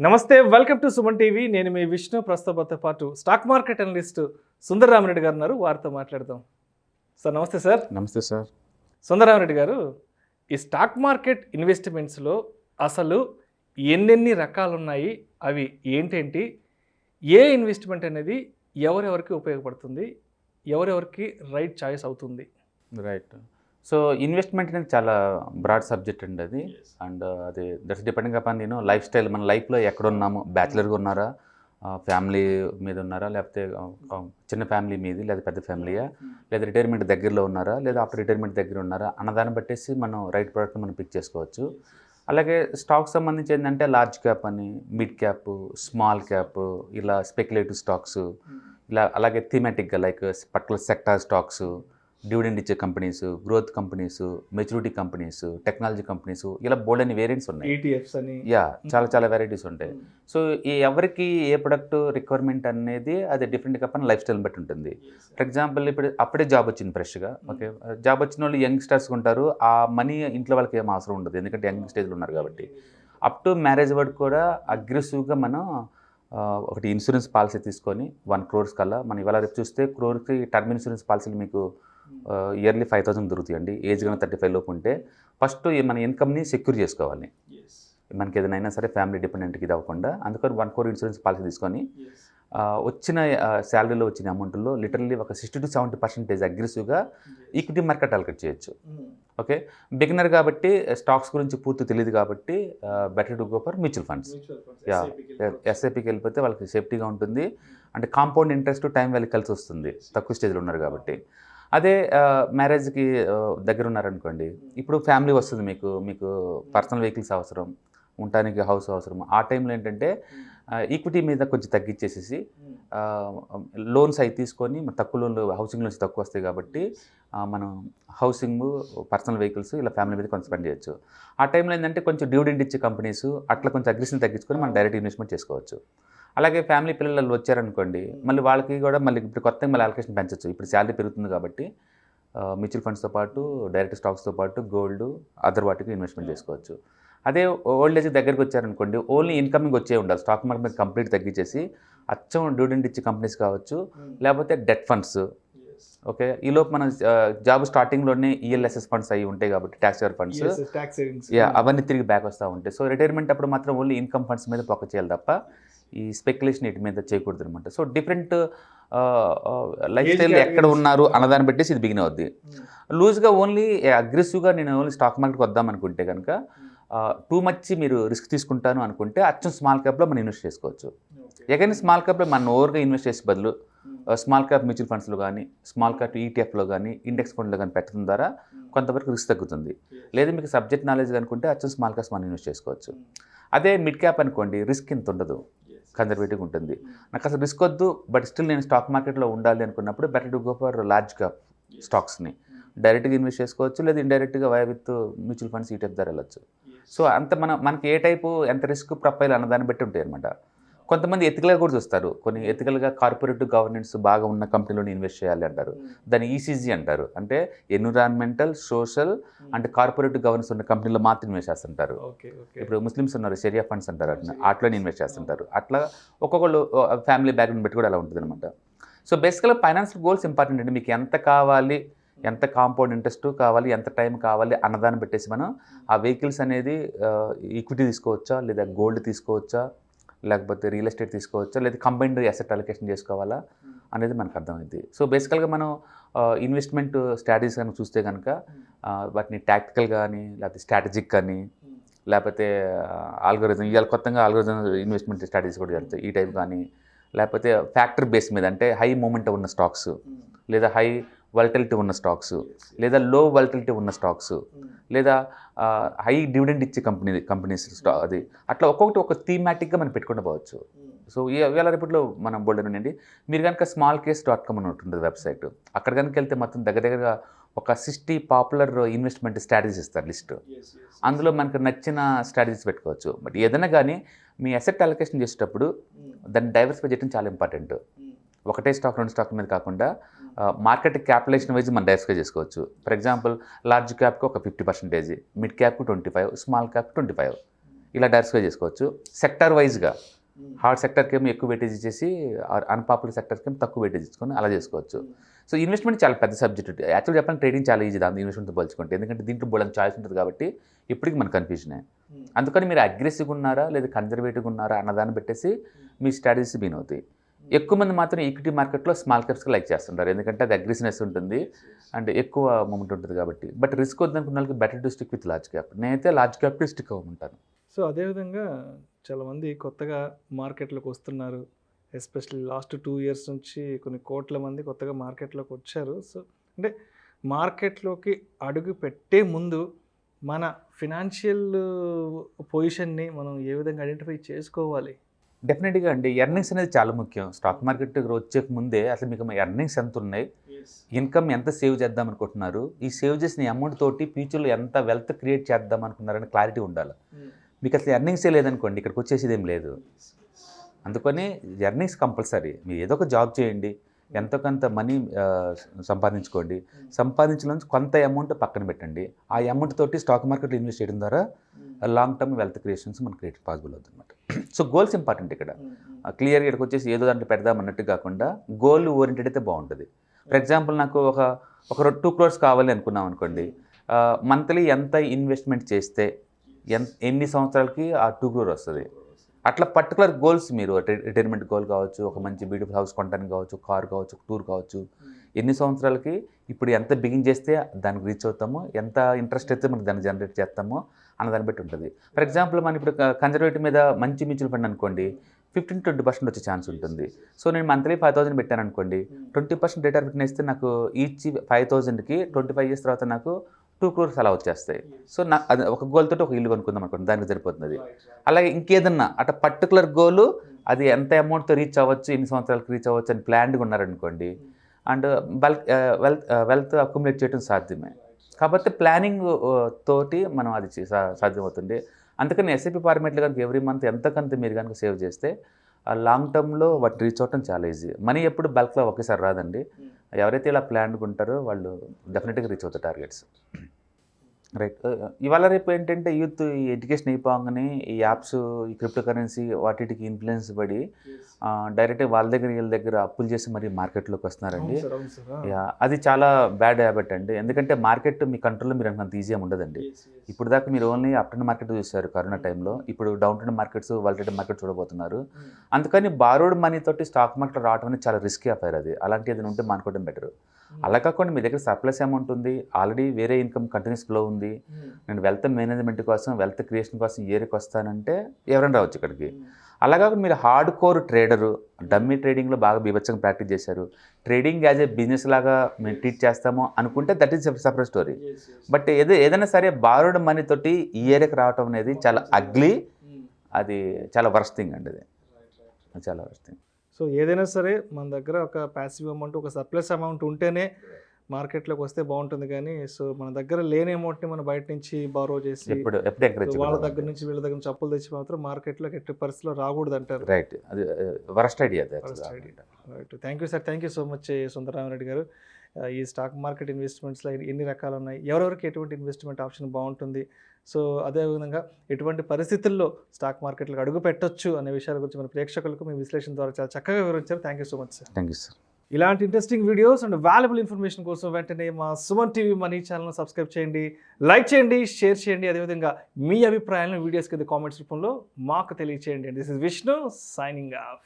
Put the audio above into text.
నమస్తే, welcome to Suman TV. నేను మీ విష్ణు. ప్రస్తుతంతో పాటు స్టాక్ మార్కెట్ అనలిస్ట్ సుందరరామిరెడ్డి గారు ఉన్నారు. వారితో మాట్లాడదాం. సార్ నమస్తే. సార్ నమస్తే సార్. సుందరరామిరెడ్డి గారు, ఈ స్టాక్ మార్కెట్ ఇన్వెస్ట్మెంట్స్లో అసలు ఎన్నెన్ని రకాలు ఉన్నాయి, అవి ఏంటేంటి, ఏ ఇన్వెస్ట్మెంట్ అనేది ఎవరెవరికి ఉపయోగపడుతుంది, ఎవరెవరికి రైట్ చాయిస్ అవుతుంది? రైట్. సో ఇన్వెస్ట్మెంట్ అనేది చాలా బ్రాడ్ సబ్జెక్ట్ అండి అది. అండ్ అది that's depending upon life style. మన లైఫ్లో ఎక్కడున్నాము, బ్యాచిలర్గా ఉన్నారా, ఫ్యామిలీ మీద ఉన్నారా, లేకపోతే చిన్న ఫ్యామిలీ మీది, లేదా పెద్ద ఫ్యామిలీయా, లేదా రిటైర్మెంట్ దగ్గరలో ఉన్నారా, లేదా ఆఫ్టర్ రిటైర్మెంట్ దగ్గర ఉన్నారా అన్నదాన్ని బట్టేసి మనం రైట్ ప్రోడక్ట్ మనం పిక్ చేసుకోవచ్చు. అలాగే స్టాక్స్ సంబంధించి ఏంటంటే లార్జ్ క్యాప్ అని, మిడ్ క్యాప్, స్మాల్ క్యాప్, ఇలా స్పెక్యులేటివ్ స్టాక్స్, ఇలా అలాగే థీమాటిక్గా like particular sector stocks, dividend ఇచ్చే companies, growth companies, maturity companies, technology companies, ఇలా బోల్డ్ అని వేరియంట్స్ ఉన్నాయి. ETFs అని చాలా వెరైటీస్ ఉంటాయి. సో ఈ ఎవరికి ఏ ప్రొడక్ట్ రిక్వైర్మెంట్ అనేది అది డిఫరెంట్ కంపెనీ లైఫ్ స్టైల్ బట్టి ఉంటుంది. ఫర్ ఎగ్జాంపుల్ ఇప్పుడు అప్పుడే జాబ్ వచ్చింది ఫ్రెష్గా, ఓకే, జాబ్ వచ్చిన వాళ్ళు యంగ్స్టర్స్ ఉంటారు. ఆ మనీ ఇంట్లో వాళ్ళకి ఏం అవసరం ఉండదు, ఎందుకంటే యంగ్ స్టేజ్లో ఉన్నారు కాబట్టి. అప్ టు మ్యారేజ్ వరకు కూడా అగ్రెసివ్గా మనం ఒకటి ఇన్సూరెన్స్ పాలసీ తీసుకొని 1 crore కల్లా మనం ఇవాళ రేపు చూస్తే క్రోర్కి టర్మ్ ఇన్సూరెన్స్ పాలసీలు మీకు ఇయర్లీ 5,000 దొరుకుతాయండి. ఏజ్ కన్నా 35 లోపు ఉంటే ఫస్ట్ మన ఇన్కమ్ని సెక్యూర్ చేసుకోవాలి. మనకి ఏదైనా అయినా సరే ఫ్యామిలీ డిపెండెంట్కి ఇది అవ్వకుండా, అందుకని 1 crore ఇన్సూరెన్స్ పాలసీ తీసుకొని వచ్చిన శాలరీలో వచ్చిన అమౌంట్లో లిటరల్లీ ఒక 60 to 70% అగ్రెసివ్గా ఈక్విటీ మార్కెట్ అలొకేట్ చేయొచ్చు. ఓకే, బిగినర్ కాబట్టి స్టాక్స్ గురించి పూర్తి తెలియదు కాబట్టి better to go for mutual funds. ఎస్ఐపికి వెళ్ళిపోతే వాళ్ళకి సేఫ్టీగా ఉంటుంది, అంటే కాంపౌండ్ ఇంట్రెస్ట్ టైం వాళ్ళకి కలిసి వస్తుంది, తక్కువ స్టేజ్లో ఉన్నారు కాబట్టి. అదే మ్యారేజ్కి దగ్గర ఉన్నారనుకోండి, ఇప్పుడు ఫ్యామిలీ వస్తుంది, మీకు పర్సనల్ వెహికల్స్ అవసరం, ఉండటానికి హౌస్ అవసరం. ఆ టైంలో ఏంటంటే ఈక్విటీ మీద కొంచెం తగ్గించేసేసి లోన్స్ అవి తీసుకొని తక్కువ లోన్లు, హౌసింగ్ లోన్స్ తక్కువ వస్తాయి కాబట్టి మనం హౌసింగ్, పర్సనల్ వెహికల్స్, ఇలా ఫ్యామిలీ మీద కొంచెం స్పెండ్ చేయొచ్చు. ఆ టైంలో ఏంటంటే కొంచెం డివిడెండ్ ఇచ్చే కంపెనీస్ అట్లా కొంచెం అగ్రెషన్ తగ్గించుకొని మనం డైరెక్ట్ ఇన్వెస్ట్మెంట్ చేసుకోవచ్చు. అలాగే ఫ్యామిలీ పిల్లలు వచ్చారనుకోండి, మళ్ళీ వాళ్ళకి కూడా మళ్ళీ ఇప్పుడు కొత్తగా మళ్ళీ అలొకేషన్ పెంచవచ్చు. ఇప్పుడు శాలరీ పెరుగుతుంది కాబట్టి మ్యూచువల్ ఫండ్స్తో పాటు డైరెక్ట్ స్టాక్స్తో పాటు గోల్డ్, అదర్ వాటికి ఇన్వెస్ట్మెంట్ చేసుకోవచ్చు. అదే ఓల్డ్ ఏజ్ దగ్గరికి వచ్చారనుకోండి, ఓన్లీ ఇన్కమింగ్ వచ్చే ఉండాలి. స్టాక్ మార్కెట్ మీద కంప్లీట్ తగ్గించేసి అచ్చం డివిడెండ్ ఇచ్చే కంపెనీస్ కావచ్చు, లేకపోతే డెట్ ఫండ్స్. ఓకే, ఈలోపు మన జాబ్ స్టార్టింగ్లోనే ELSS ఫండ్స్ అవి ఉంటాయి కాబట్టి, ట్యాక్స్ సేవర్ ఫండ్స్, అవన్నీ తిరిగి బ్యాక్ వస్తూ ఉంటాయి. సో రిటైర్మెంట్ అప్పుడు మాత్రం ఓన్లీ ఇన్కమ్ ఫండ్స్ మీద ఫోకస్ చేయాలి తప్ప ఈ స్పెక్యులేషన్ వీటి మీద చేయకూడదు అనమాట. సో డిఫరెంట్ లైఫ్ స్టైల్ ఎక్కడ ఉన్నారు అన్నదాన్ని బట్టేసి ఇది బిగిన్ అవుద్ది. లూజ్గా ఓన్లీ అగ్రెసివ్గా నేను ఓన్లీ స్టాక్ మార్కెట్కి వద్దామనుకుంటే కనుక, టూ మచ్ మీరు రిస్క్ తీసుకుంటాను అనుకుంటే అచ్చం స్మాల్ క్యాప్లో మనం ఇన్వెస్ట్ చేసుకోవచ్చు. ఎగైన్ స్మాల్ క్యాప్లో మనం ఓవర్గా ఇన్వెస్ట్ చేసే బదులు స్మాల్ క్యాప్ మ్యూచువల్ ఫండ్స్లో కానీ, స్మాల్ క్యాప్ ETFలో కానీ, ఇండెక్స్ ఫండ్లో కానీ పెట్టడం ద్వారా కొంతవరకు రిస్క్ తగ్గుతుంది. లేదా మీకు సబ్జెక్ట్ నాలెడ్జ్ అనుకుంటే అచ్చం స్మాల్ క్యాప్స్ మనం ఇన్వెస్ట్ చేసుకోవచ్చు. అదే మిడ్ క్యాప్ అనుకోండి, రిస్క్ ఇంత ఉండదు, కన్జర్వేటివ్గా ఉంటుంది. నాకు అసలు రిస్క్ వద్దు, బట్ స్టిల్ నేను స్టాక్ మార్కెట్లో ఉండాలి అనుకున్నప్పుడు better to go for large cap స్టాక్స్ని డైరెక్ట్గా ఇన్వెస్ట్ చేసుకోవచ్చు, లేదా ఇండైరెక్ట్గా విత్ మ్యూచువల్ ఫండ్స్ ETF ద్వారా వెళ్ళచ్చు. సో అంత మనకి ఏ టైపు ఎంత రిస్క్ ప్రొఫైల్ అన్నదాన్ని బట్టి ఉంటాయి అనమాట. కొంతమంది ఎథికల్గా కూడా చూస్తారు. కొన్ని ఎథికల్గా కార్పొరేటివ్ గవర్నెన్స్ బాగా ఉన్న కంపెనీలోనే ఇన్వెస్ట్ చేయాలి అంటారు. దాన్ని ECG అంటారు, అంటే environmental, social and cooperative governance ఉన్న కంపెనీలో మాత్రం ఇన్వెస్ట్ చేస్తుంటారు. ఇప్పుడు ముస్లిమ్స్ ఉన్నారు, షరియా ఫండ్స్ అంటారు, అట్లనే ఇన్వెస్ట్ చేస్తుంటారు. అట్లా ఒక్కొక్కళ్ళు ఫ్యామిలీ బ్యాక్గ్రౌండ్ బట్టి కూడా అలా ఉంటుంది అనమాట. సో బేసికల్గా ఫైనాన్షియల్ గోల్స్ ఇంపార్టెంట్ అండి. మీకు ఎంత కావాలి, ఎంత కాంపౌండ్ ఇంట్రెస్ట్ కావాలి, ఎంత టైం కావాలి అన్నదాన్ని పెట్టేసి మనం ఆ వెహికల్స్ అనేది ఈక్విటీ తీసుకోవచ్చా, లేదా గోల్డ్ తీసుకోవచ్చా, లేకపోతే రియల్ ఎస్టేట్ తీసుకోవచ్చా, లేదా కంబైన్డ్ అసెట్ అలొకేషన్ చేసుకోవాలా అనేది మనకు అర్థమైంది. సో బేసికల్గా మనం ఇన్వెస్ట్మెంట్ స్ట్రాటజీస్ కనుక చూస్తే కనుక వాటిని టాక్టికల్ కానీ, లేకపోతే స్ట్రాటజిక్ కానీ, లేకపోతే ఆల్గోరిథం, ఇవాళ కొత్తగా ఆల్గోరిథం ఇన్వెస్ట్మెంట్ స్ట్రాటజీస్ కూడా జరుగుతాయి ఈ టైప్ కానీ, లేకపోతే ఫ్యాక్టర్ బేస్ మీద అంటే హై మూమెంట్ ఉన్న స్టాక్స్, లేదా హై వాలటిలిటీ ఉన్న స్టాక్స్, లేదా లో వాలటిలిటీ ఉన్న స్టాక్స్, లేదా హై డివిడెండ్ ఇచ్చే కంపెనీస్ అది అట్లా ఒక్కొక్కటి ఒక థీమాటిక్గా మనం పెట్టుకుంటూ పోవచ్చు. సో ఇవాళ రేపట్లో మనం బోల్డ్ అండి. మీరు కనుక smallcase.com అని ఉంటుంది వెబ్సైట్, అక్కడ కనుక వెళ్తే మొత్తం దగ్గరగా ఒక 60 పాపులర్ ఇన్వెస్ట్మెంట్ స్ట్రాటజీస్ ఇస్తారు లిస్ట్. అందులో మనకు నచ్చిన స్ట్రాటజీస్ పెట్టుకోవచ్చు. బట్ ఏదైనా కానీ మీ అసెట్ అలొకేషన్ చేసేటప్పుడు దాన్ని డైవర్సిఫై చేయడం చాలా ఇంపార్టెంట్. ఒకటే స్టాక్, 2 స్టాక్ మీద కాకుండా మార్కెట్ క్యాపిటలైజేషన్ వైజ్ మనం డైవర్సిఫై చేసుకోవచ్చు. ఫర్ ఎగ్జాంపుల్ లార్జ్ క్యాప్కి ఒక 50%, మిడ్ క్యాప్కి 25%, స్మాల్ క్యాప్ 25%. ఇలా డైవర్సిఫై చేసుకోవచ్చు. సెక్టర్ వైజ్గా హార్డ్ సెక్టర్కి ఏమో ఎక్కువ వెయిటేజ్ ఇచ్చేసి అన్పాపులర్ సెక్టర్కి ఏమో తక్కువ వెయిటేజ్ ఇచ్చుకొని అలా చేసుకోవచ్చు. సో ఇన్వెస్ట్మెంట్ చాలా పెద్ద సబ్జెక్ట్. యాక్చువల్గా చెప్పాలంటే ట్రేడింగ్ చాలా ఈజీ దాని ఇన్వెస్ట్మెంట్తో పోల్చుకుంటే, ఎందుకంటే దీంట్లో బోల్డ్ చాయిస్ ఉంటుంది కాబట్టి ఇప్పటికి మనకు కన్ఫ్యూజనే. అందుకని మీరు అగ్రెసివ్గా ఉన్నారా లేదా కన్జర్వేటివ్గా ఉన్నారా అన్నదాన్ని పెట్టేసి మీ స్ట్రాటజీస్ బీన్ అవుతాయి. ఎక్కువ మంది మాత్రం ఈక్విటీ మార్కెట్లో స్మాల్ క్యాప్స్కి లైక్ చేస్తుంటారు, ఎందుకంటే అది అగ్రెసివ్నెస్ ఉంటుంది అండ్ ఎక్కువ మూమెంట్ ఉంటుంది కాబట్టి. బట్ రిస్క్ వద్దనుకున్న వాళ్ళకి better to stick with large cap. నేనైతే లార్జ్ క్యాప్కి స్టిక్ అవ్వమంటాను. సో అదేవిధంగా చాలామంది కొత్తగా మార్కెట్లోకి వస్తున్నారు, ఎస్పెషల్లీ లాస్ట్ 2 years నుంచి కొన్ని కోట్ల మంది కొత్తగా మార్కెట్లోకి వచ్చారు. సో అంటే మార్కెట్లోకి అడుగు పెట్టే ముందు మన ఫినాన్షియల్ పొజిషన్ని మనం ఏ విధంగా ఐడెంటిఫై చేసుకోవాలి? డెఫినెట్గా అండి, ఎర్నింగ్స్ అనేది చాలా ముఖ్యం. స్టాక్ మార్కెట్ వచ్చే ముందే అసలు మీకు ఎర్నింగ్స్ ఎంత ఉన్నాయి, ఇన్కమ్ ఎంత సేవ్ చేద్దాం అనుకుంటున్నారు, ఈ సేవ్ చేసిన అమౌంట్ తోటి ఫ్యూచర్లో ఎంత వెల్త్ క్రియేట్ చేద్దాం అనుకున్నారని క్లారిటీ ఉండాలి. మీకు అసలు ఎర్నింగ్సే లేదనుకోండి, ఇక్కడికి వచ్చేసేది ఏం లేదు. అందుకని ఎర్నింగ్స్ కంపల్సరీ. మీరు ఏదో ఒక జాబ్ చేయండి, ఎంతో కొంత మనీ సంపాదించుకోండి, సంపాదించిన నుంచి కొంత అమౌంట్ పక్కన పెట్టండి. ఆ అమౌంట్ తోటి స్టాక్ మార్కెట్లో ఇన్వెస్ట్ చేయడం ద్వారా లాంగ్ టర్మ్ వెల్త్ క్రియేషన్స్ మనకు క్రియేట్ పాసిబుల్ అవుతుంది అనమాట. సో గోల్స్ ఇంపార్టెంట్ ఇక్కడ. క్లియర్గా ఇక్కడికి వచ్చేసి ఏదో దాంట్లో పెడదాం అన్నట్టు కాకుండా గోల్ ఓరియంటెడ్ అయితే బాగుంటుంది. ఫర్ ఎగ్జాంపుల్ నాకు ఒక 2 crores కావాలి అనుకున్నాం అనుకోండి, మంత్లీ ఎంత ఇన్వెస్ట్మెంట్ చేస్తే ఎన్ని సంవత్సరాలకి ఆ 2 crore వస్తుంది. అట్లా పర్టికులర్ గోల్స్ మీరు రిటైర్మెంట్ గోల్ కావచ్చు, ఒక మంచి బ్యూటిఫుల్ హౌస్ కొనడానికి కావచ్చు, కార్ కావచ్చు, టూర్ కావచ్చు, ఎన్ని సంవత్సరాలకి ఇప్పుడు ఎంత బిగిన్ చేస్తే దానికి రీచ్ అవుతామో, ఎంత ఇంట్రెస్ట్ అయితే మనకి దాన్ని జనరేట్ చేస్తామో అన్న దాన్ని బట్టి ఉంటుంది. ఫర్ ఎగ్జాంపుల్ మనం ఇప్పుడు కన్జర్వేటివ్ మీద మంచి మ్యూచువల్ ఫండ్ అనుకోండి, 15-20% వచ్చే ఛాన్స్ ఉంటుంది. సో నేను మంత్లీ 5,000 పెట్టాను అనుకోండి, 20% రేట్ ఆఫ్ రిటర్న్ ఇస్తే నాకు ఈచ్ 5,000కి 25 years తర్వాత నాకు 2 crores అలా వచ్చేస్తాయి. సో అది ఒక గోల్ తోటి ఒక ఇల్లు కొనుక్కుందాం అనుకోండి, దానికి సరిపోతుంది. అలాగే ఇంకేదన్నా అట్లా పర్టికులర్ గోలు, అది ఎంత అమౌంట్తో రీచ్ అవ్వచ్చు, ఎన్ని సంవత్సరాలకు రీచ్ అవ్వచ్చు అని ప్లాన్డ్గా ఉన్నారనుకోండి, అండ్ వెల్త్ అక్యుములేట్ చేయడం సాధ్యమే. కాబట్టి ప్లానింగ్ తోటి మనం అది సాధ్యమవుతుంది. అందుకని ఎస్ఐపి ఫార్మేట్లో కనుక ఎవ్రీ మంత్ ఎంతకంత మీరు కనుక సేవ్ చేస్తే లాంగ్ టర్మ్లో వాటి రీచ్ అవ్వటం చాలా ఈజీ. మనీ ఎప్పుడు బల్క్లో ఒకేసారి రాదండి. ఎవరైతే ఇలా ప్లాన్గా ఉంటారో వాళ్ళు డెఫినెట్గా రీచ్ అవుతారు టార్గెట్స్. రైట్. ఇవాళ రేపు ఏంటంటే యూత్ ఈ ఎడ్యుకేషన్ అయిపోగానే ఈ యాప్స్, ఈ క్రిప్టో కరెన్సీ వాటికి ఇన్ఫ్లుయెన్స్ పడి డైరెక్ట్గా వాళ్ళ దగ్గర వీళ్ళ దగ్గర అప్పులు చేసి మరీ మార్కెట్లోకి వస్తున్నారండి. అది చాలా బ్యాడ్ హ్యాబిట్ అండి. ఎందుకంటే మార్కెట్ మీ కంట్రోల్లో మీరు అంత ఈజీగా ఉండదండి. ఇప్పుడు దాకా మీరు ఓన్లీ అప్ టర్న్ మార్కెట్ చూశారు కరోనా టైంలో, ఇప్పుడు down turn markets, volatile market చూడబోతున్నారు. అందుకని బారోడ్ మనీ తోటి స్టాక్ మార్కెట్ రావడం అనేది చాలా రిస్కీ అఫైర్. అది అలాంటి ఏదైనా ఉంటే మానుకోవడం బెటర్. అలా కాకుండా మీ దగ్గర సర్ప్లస్ అమౌంట్ ఉంది, ఆల్రెడీ వేరే ఇన్కమ్ కంటిన్యూస్ ఫ్లో ఉంది, నేను వెల్త్ మేనేజ్మెంట్ కోసం, వెల్త్ క్రియేషన్ కోసం ఏరికి వస్తానంటే ఎవరైనా రావచ్చు ఇక్కడికి. అలాగా మీరు హార్డ్ కోర్ ట్రేడరు, డమ్మీ ట్రేడింగ్లో బాగా బీభత్సంగా ప్రాక్టీస్ చేశారు, ట్రేడింగ్ యాజ్ ఏ బిజినెస్ లాగా మేము ట్రీట్ చేస్తామో అనుకుంటే that is separate story. But ఏదైనా సరే బారోడ్ మనీ తోటి ఈ ఏరియాకి రావటం అనేది చాలా అగ్లీ, అది చాలా వర్స్ట్ థింగ్ అండి. అది చాలా వర్స్ట్ థింగ్. సో ఏదైనా సరే మన దగ్గర ఒక ప్యాసివ్ అమౌంట్, ఒక సర్ప్లస్ అమౌంట్ ఉంటేనే మార్కెట్లోకి వస్తే బాగుంటుంది. కానీ సో మన దగ్గర లేని అమౌంట్ని మనం బయట నుంచి బారో చేసి వాళ్ళ దగ్గర నుంచి వీళ్ళ దగ్గర నుంచి అప్పులు తెచ్చి మాత్రం మార్కెట్లోకి ఎట్టి పరిస్థితిలో రాకూడదు అంటారు. రైట్. అది worst idea. Right. Thank you sir, thank you so much Sundararamireddy గారు. ఈ స్టాక్ మార్కెట్ ఇన్వెస్ట్మెంట్స్లో ఎన్ని రకాలు ఉన్నాయి, ఎవరెవరికి ఎటువంటి ఇన్వెస్ట్మెంట్ ఆప్షన్ బాగుంటుంది, సో అదేవిధంగా ఎటువంటి పరిస్థితుల్లో స్టాక్ మార్కెట్లకు అడుగు పెట్టొచ్చు అనే విషయాల గురించి మన ప్రేక్షకులకు మీ విశ్లేషణ ద్వారా చాలా చక్కగా వివరించారు. Thank you so much sir. Thank you sir. ఇలాంటి interesting videos and valuable information కోసం వెంటనే మా సుమన్ టీవీ మనీ ఛానల్ను సబ్స్క్రైబ్ చేయండి, లైక్ చేయండి, షేర్ చేయండి. అదేవిధంగా మీ అభిప్రాయాలను వీడియోస్ కింద కామెంట్స్ రూపంలో మాకు తెలియచేయండి. This is Vishnu signing off.